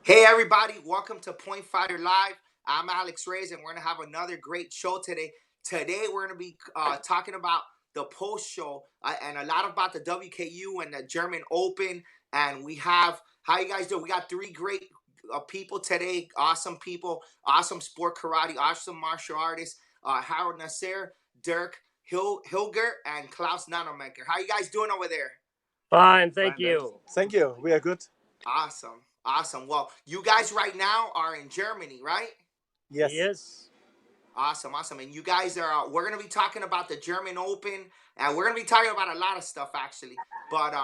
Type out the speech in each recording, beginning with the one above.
Hey everybody, welcome to Point Fighter Live. I'm Alex Reyes, and we're gonna have another great show today. Today we're gonna be talking about the post show and a lot about the WKU and the German Open. And we have how you guys do. We got three great people today, awesome people, awesome sport karate, awesome martial artists. Harold Nasser, Dirk Hilger, and Klaus Nanomaker. How you guys doing over there? Fine, thank you. Thank you. We are good. Awesome, awesome. Well, you guys right now are in Germany, right? Yes. Yes. Awesome, awesome. And you guys are, we're going to be talking about the German Open, and we're going to be talking about a lot of stuff actually. But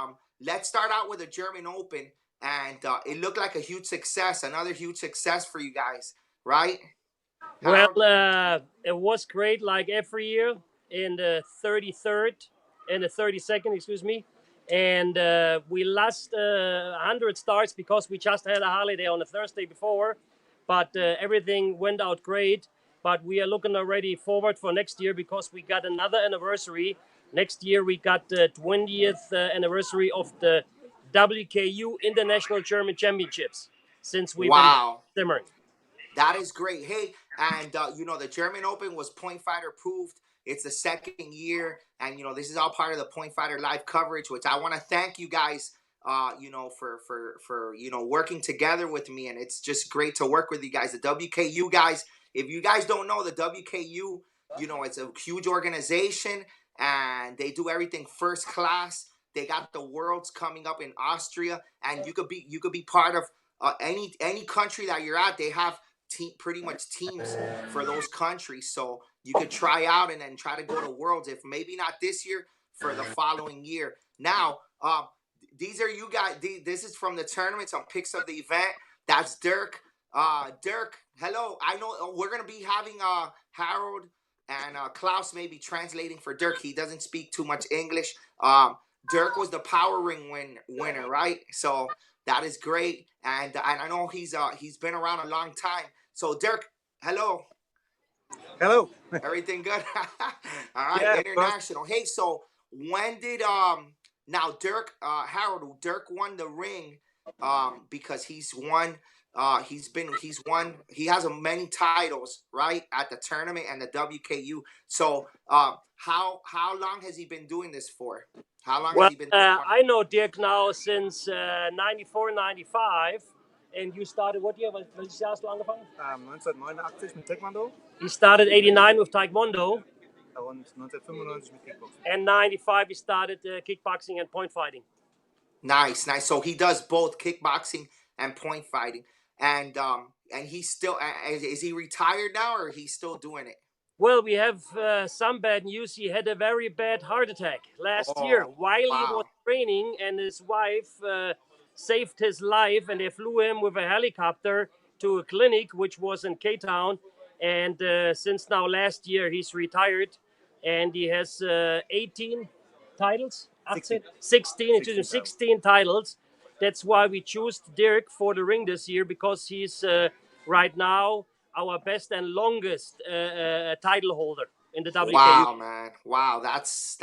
let's start out with the German Open, and it looked like a huge success, another huge success for you guys, right? Well, Harold? it was great like every year in the 33rd and the 32nd, excuse me. And we lost 100 starts because we just had a holiday on the Thursday before. But everything went out great. But we are looking already forward for next year because we got another anniversary. Next year we got the 20th anniversary of the WKU International German Championships since we've been Wow. simmering. That is great. Hey, and the German Open was Point Fighter approved. It's the second year, and this is all part of the Point Fighter live coverage, which I want to thank you guys. For working together with me, and it's just great to work with you guys. The WKU guys. If you guys don't know the WKU, it's a huge organization, and they do everything first class. They got the Worlds coming up in Austria, and you could be part of any country that you're at. They have pretty much teams for those countries. So you could try out and then try to go to Worlds, if maybe not this year, for the following year. Now, these are you guys. This is from the tournament. Some pics of the event. That's Dirk. Dirk, hello. I know we're gonna be having Harold and Klaus maybe translating for Dirk. He doesn't speak too much English. Dirk was the Power Ring winner, right? So that is great, and I know he's been around a long time. So Dirk, hello, Hello. everything good? All right, Yeah, international. Hey, so when did now Dirk Harold Dirk won the ring because he's won he has many titles, right, at the tournament and the WKU. So how long has he been doing this for? How long has Well, he been taking part? I know Dirk now since 94, 95. And you started what year? Welches Jahr hast du angefangen? 1989 mit Taekwondo He started 89 with Taekwondo. und 1995 mit Kickboxing. And 95 he started kickboxing and point fighting. Nice, nice. So he does both kickboxing and point fighting, and he's still is he retired now or he's still doing it? Well, we have some bad news. He had a very bad heart attack last year while he was Wow. training, and his wife saved his life, and they flew him with a helicopter to a clinic which was in Cape Town. And since now last year, he's retired, and he has 18 titles, 16. 16, excuse me, 16 titles. That's why we chose Dirk for the ring this year because he's right now our best and longest title holder in the WKU. Wow, man. Wow, that's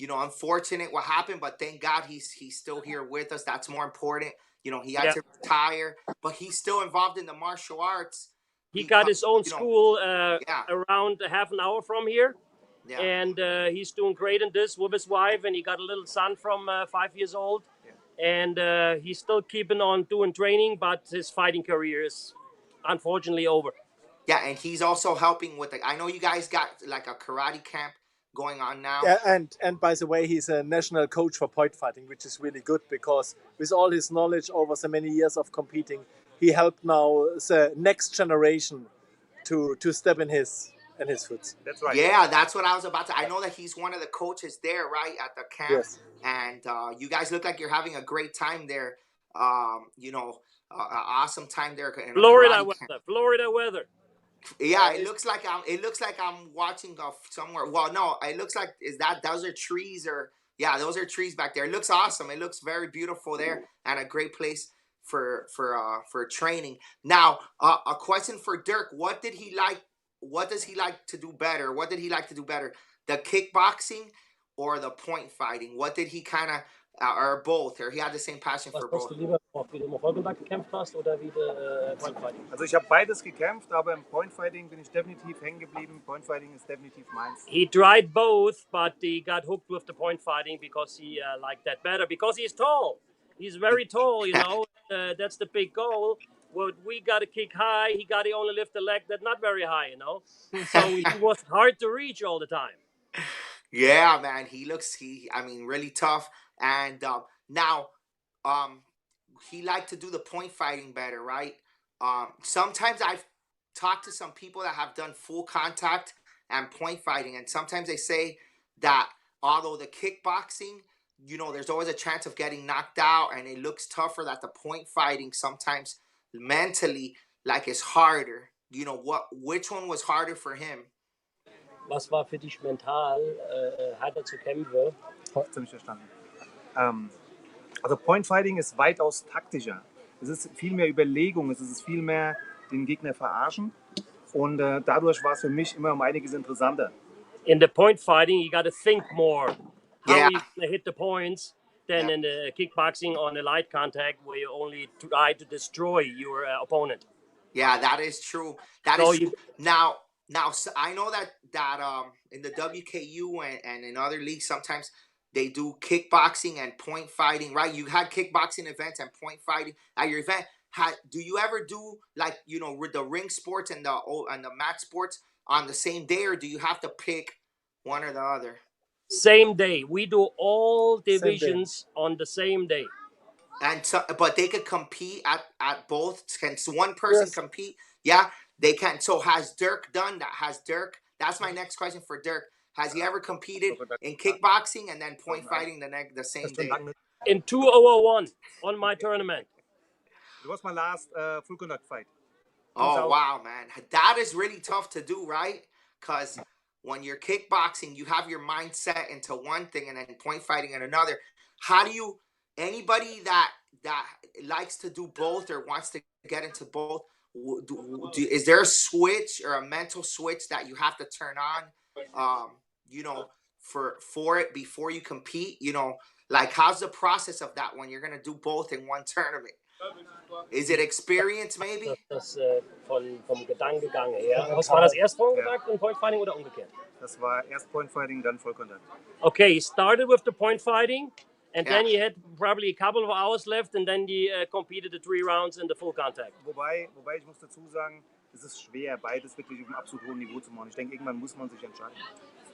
unfortunate what happened, but thank God he's still here with us. That's more important. He had to retire, but he's still involved in the martial arts. He got his own school yeah. around half an hour from here. Yeah. And he's doing great in this with his wife, and he got a little son from 5 years old. And he's still keeping on doing training, but his fighting career is unfortunately over. Yeah, and he's also helping with I know you guys got like a karate camp going on now. Yeah, and by the way, he's a national coach for point fighting, which is really good because with all his knowledge over so many years of competing, he helped now the next generation to step in his foot. That's right. Yeah, that's what I was about to. I know that he's one of the coaches there, right, at the camp. Yes. And you guys look like you're having a great time there. Awesome time there. Florida weather. Florida weather. Yeah, it looks like I'm watching somewhere. Well, no, it looks like those are trees or yeah, those are trees back there. It looks awesome. It looks very beautiful there and a great place for training. Now, a question for Dirk: what did he like? What does he like to do better? What did he like to do better? The kickboxing or the point fighting? What did he kind of or both, or he had the same passion Was for hast both? du lieber gemacht, wie du im Vollkontakt gekämpft hast oder wie du Point Fighting? Also ich habe beides gekämpft, aber im Point Fighting bin ich definitiv hängen geblieben. Point Fighting ist definitiv meins. He tried both, but he got hooked with the point fighting because he liked that better. Because he's tall, he's very tall. You know, that's the big goal. Well, we got to kick high. He got to only lift the leg that's not very high. You know, so he was hard to reach all the time. Yeah, man, I mean, really tough. And now, he liked to do the point fighting better, right? Sometimes I've talked to some people that have done full contact and point fighting, and sometimes they say that although the kickboxing, there's always a chance of getting knocked out, and it looks tougher, that the point fighting sometimes mentally like is harder. Which one was harder for him? Was war für dich mental harter zu kämpfen? Ziemlich verstanden. Also Point Fighting ist weitaus taktischer. Es ist viel mehr Überlegung, es ist viel mehr den Gegner verarschen. Und dadurch war es für mich immer um einiges interessanter. In the point fighting, you got to think more how Yeah. you're going to hit the points than Yeah. in the kickboxing on the light contact where you only try to destroy your opponent. Yeah, that is true. That So is you- true. Now, I know that in the WKU and in other leagues, sometimes they do kickboxing and point fighting, right? You had kickboxing events and point fighting at your event. Do you ever do like with the ring sports and the mat sports on the same day, or do you have to pick one or the other? Same day. We do all day. divisions on the same day. And so, but they could compete at both. Can one person Yes. compete? Yeah, they can. So has Dirk done that? That's my next question for Dirk. Has he ever competed in kickboxing and then point fighting the same day? In 2001 on my tournament. It was my last full contact fight. Oh wow, man, that is really tough to do, right? Because when you're kickboxing, you have your mind set into one thing, and then point fighting in another. How do you? Anybody that likes to do both or wants to get into both, is there a switch or a mental switch that you have to turn on? For it before you compete. Like how's the process of that when you're gonna do both in one tournament? Is it experience maybe? Das vom Gedankengang her. Was war das erst Vollkontakt und Point Fighting oder umgekehrt? Das war erst Point Fighting, dann Vollkontakt. Okay, he started with the point fighting, and Yeah. then he had probably a couple of hours left, and then he competed the 3 rounds in the full contact. Wobei ich muss dazu sagen, es ist schwer, beides wirklich auf einem absolut hohen Niveau zu machen. Ich denke, irgendwann muss man sich entscheiden.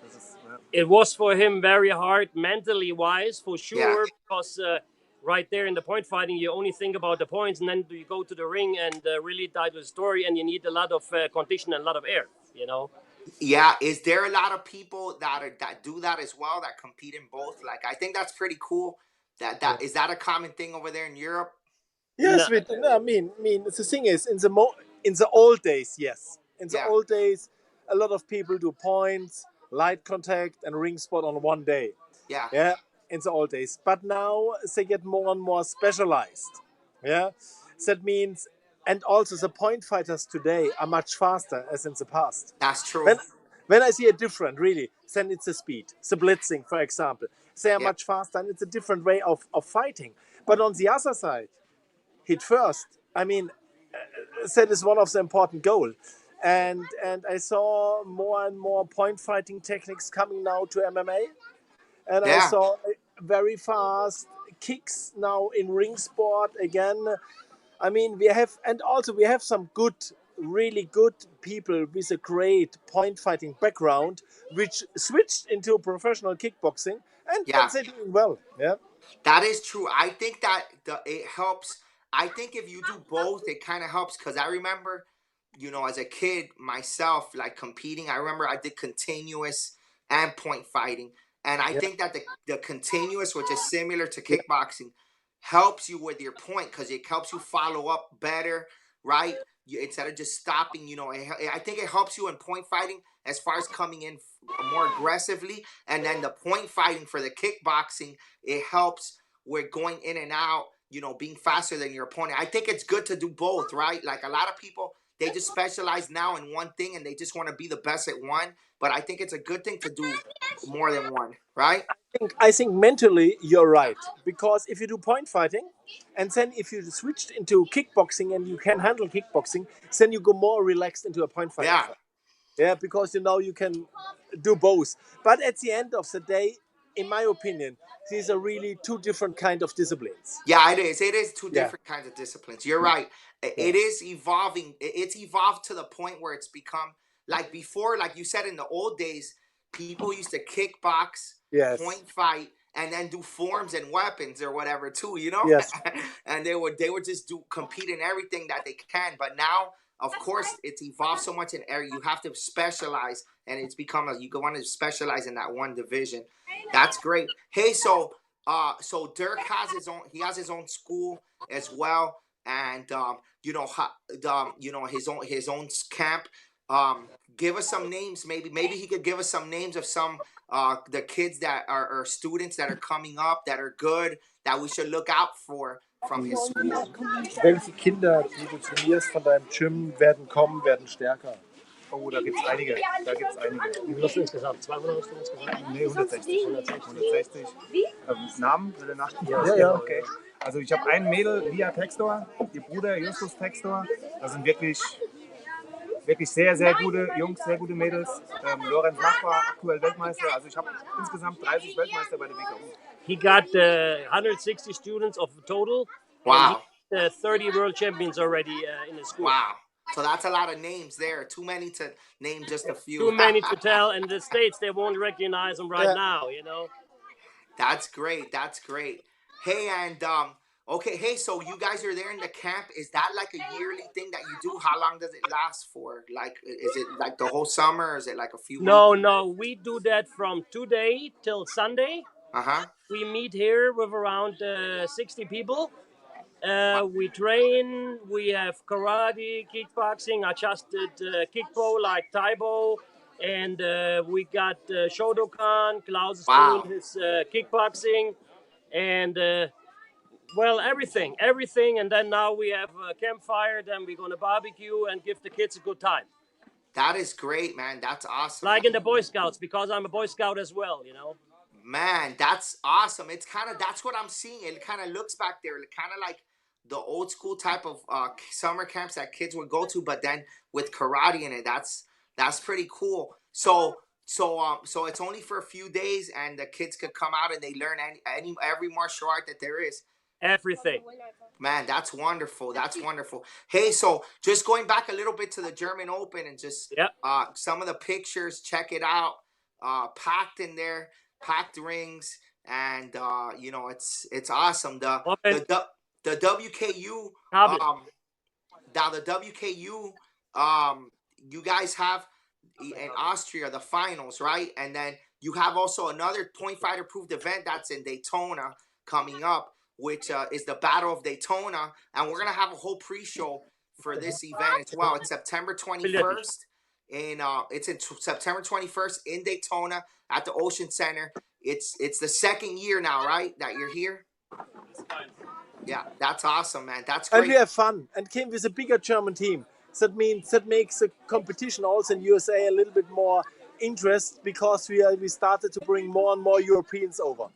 Das ist, ja. It was for him very hard mentally wise, for sure, Yeah. because right there in the point fighting, you only think about the points, and then you go to the ring and really dive to the story, and you need a lot of condition and a lot of air, Yeah, is there a lot of people that do that as well, that compete in both? Like, I think that's pretty cool. Is that a common thing over there in Europe? Yes, No. I mean, the thing is, in the old days, yes. In the Yeah. old days, a lot of people do points, light contact, and ring spot on one day. Yeah. Yeah, in the old days. But now they get more and more specialized. Yeah, that means, and also the point fighters today are much faster as in the past. That's true. When I see a different, really, then it's the speed. The blitzing, for example, they are Yeah. much faster, and it's a different way of fighting. But on the other side, hit first. I mean, that is one of the important goals. And I saw more and more point fighting techniques coming now to MMA. And I Yeah. saw very fast kicks now in ring sport again. I mean, we have some really good people with a great point fighting background, which switched into professional kickboxing, and Yeah. they're doing well. Yeah. That is true. I think that it helps. I think if you do both, it kind of helps, because I remember, as a kid myself, like competing, I remember I did continuous and point fighting. And I think that the continuous, which is similar to kickboxing, helps you with your point, because it helps you follow up better, right? Instead of just stopping, I think it helps you in point fighting as far as coming in more aggressively. And then the point fighting for the kickboxing, it helps with going in and out, being faster than your opponent. I think it's good to do both, right? Like a lot of people, they just specialize now in one thing and they just want to be the best at one. But I think it's a good thing to do more than one, right? I think mentally you're right, because if you do point fighting and then if you switched into kickboxing and you can handle kickboxing, then you go more relaxed into a point fighting Yeah. fight. Yeah, because you can do both. But at the end of the day, in my opinion, these are really two different kind of disciplines. Yeah, it is. It is two Yeah. different kinds of disciplines. You're right. It is evolving. It's evolved to the point where it's become like before, like you said, in the old days, people used to kickbox, Yes. point fight, and then do forms and weapons or whatever too, Yes. And they would just compete in everything that they can. But now, of course, it's evolved so much in area. You have to specialize, and it's become you want to specialize in that one division. That's great. Hey, so Dirk has his own school as well, and his own camp. Give us some names. Maybe he could give us some names of some the kids that are students that are coming up that are good that we should look out for from his school. Welche Kinder, die du trainierst von deinem Gym, werden kommen, werden stärker? Oh, da gibt es einige. Wie viel hast du insgesamt? 200 hast du insgesamt? Nee, 160. 160. Namen? Will er nachgucken? Ja. Okay. Also ich habe ein Mädel, Lia Textor, ihr Bruder Justus Textor. Das sind wirklich sehr, sehr gute Jungs, sehr gute Mädels. Lorenz Nachbar, aktuell Weltmeister. Also ich habe insgesamt 30 Weltmeister bei der WKU. He got 160 students of total. Wow. And 30 world champions already in his school. Wow. So that's a lot of names there. Too many to name just a few. Too many to tell. And the States, they won't recognize them right Yeah. now, That's great. That's great. Hey, and okay, hey, so you guys are there in the camp. Is that like a yearly thing that you do? How long does it last for? Like, is it like the whole summer, or is it like a few weeks? No. We do that from today till Sunday. Uh-huh. We meet here with around 60 people. We train. We have karate, kickboxing. I just did kickbo like Taibo. And we got Shodokan. Klaus is Wow. doing his kickboxing. And everything. And then now we have a campfire. Then we're gonna barbecue and give the kids a good time. That is great, man. That's awesome. Like in the Boy Scouts, because I'm a Boy Scout as well, Man, that's awesome. That's what I'm seeing. It kind of looks back there, kind of like the old school type of summer camps that kids would go to, but then with karate in it. That's pretty cool. So it's only for a few days, and the kids could come out and they learn every martial art that there is. Everything. Man, that's wonderful. That's wonderful. Hey, so just going back a little bit to the German Open and just some of the pictures, check it out. Packed in there, packed rings, and it's awesome. The WKU now the WKU you guys have in Austria the finals, right? And then you have also another point fighter approved event that's in Daytona coming up, which is the Battle of Daytona, and we're gonna have a whole pre-show for this event as well. It's September 21st, and it's in September 21st in Daytona at the Ocean Center. It's the second year now, right, that you're here? Yeah, that's awesome, man. That's great. And we have fun and came with a bigger German team. That means that makes the competition also in USA a little bit more interest, because we started to bring more and more Europeans over.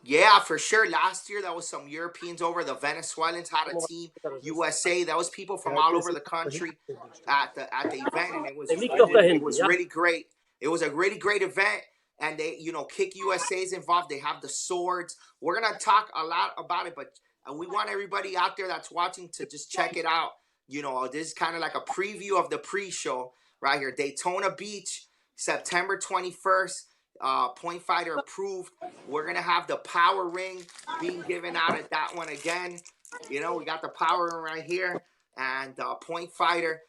Yeah, for sure. Last year, there was some Europeans over. The Venezuelans had a team. USA, that was people from all over the country at the event, and it was really great. It was a really great event, and they, Kick USA is involved. They have the swords. We're gonna talk a lot about it, but we want everybody out there that's watching to just check it out. This is kind of like a preview of the pre-show right here. Daytona Beach, September 21st. Point fighter approved. We're gonna have the power ring being given out at that one again. We got the power ring right here, and Point Fighter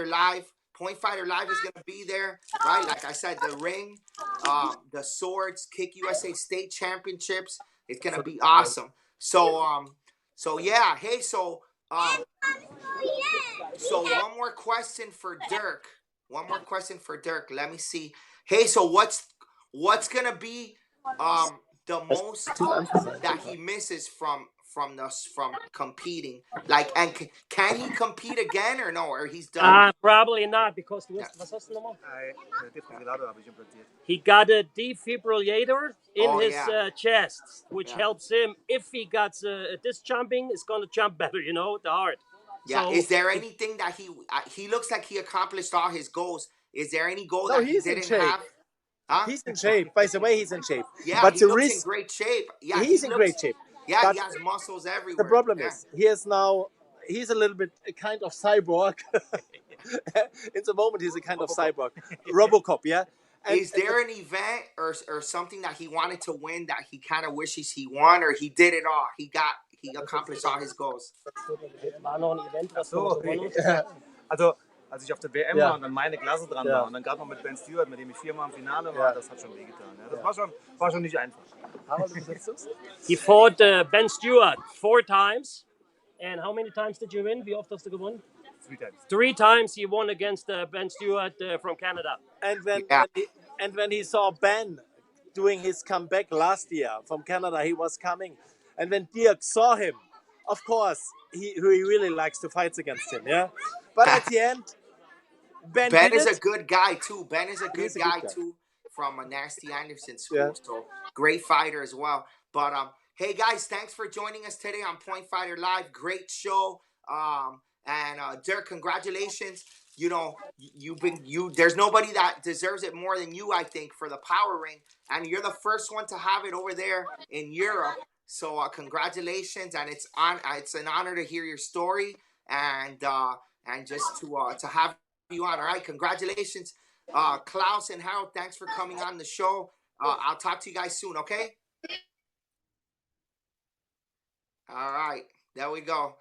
Live. Point Fighter Live is gonna be there, right? Like I said, the ring, the swords, Kick USA State Championships. It's gonna be awesome. So yeah. Hey, so one more question for Dirk. Let me see. Hey, so what's gonna be the most that he misses from from competing? Like, and can he compete again or no? Or he's done? Probably not, because was hast du nochmal? Defibrillator habe ich implantiert. He got a defibrillator in his yeah. chest, which Yeah. helps him if he got this jumping, it's gonna jump better, you know, the heart. Yeah. So Is there anything that he looks like he accomplished all his goals? Is there any goal No, that he he's in didn't shape. have? Huh? He's in shape. By the way, he's in shape. Yeah, But he the looks in risk, great shape. Yeah, he's he in looks, great shape. Yeah, But he has muscles everywhere. the problem Yeah. is, he is now, he's a little bit a kind of cyborg. In the moment, he's a kind of cyborg. Robocop, yeah? And, Is there an event or something that he wanted to win that he kind of wishes he won, or he did it all? He accomplished all his goals. war noch ein Event, was So, noch gewonnen hat. also als ich auf der WM Ja. war und dann meine Klasse dran Ja. war und dann gerade noch mit Ben Stewart, mit dem ich 4-mal im Finale war, Ja. das hat schon wehgetan. Ja. Das war schon nicht einfach. He fought Ben Stewart 4 times. And how many times did you win? Wie oft hast du gewonnen? 3 times. 3 times he won against Ben Stewart from Canada. And when, Yeah. when he saw Ben doing his comeback last year from Canada, he was coming. And when Dirk saw him, of course, he really likes to fight against him, yeah? But at the end, Ben Ben did is it. a good guy too. Ben is a good He's a guy good guy. too, from a Nasty Anderson school. Yeah. So great fighter as well. But hey guys, thanks for joining us today on Point Fighter Live. Great show. And Dirk, congratulations. You know, there's nobody that deserves it more than you, I think, for the power ring. And you're the first one to have it over there in Europe. So congratulations, and it's an honor to hear your story and just to have you on. All right, congratulations, Klaus and Harold. Thanks for coming on the show. I'll talk to you guys soon. Okay. All right, there we go.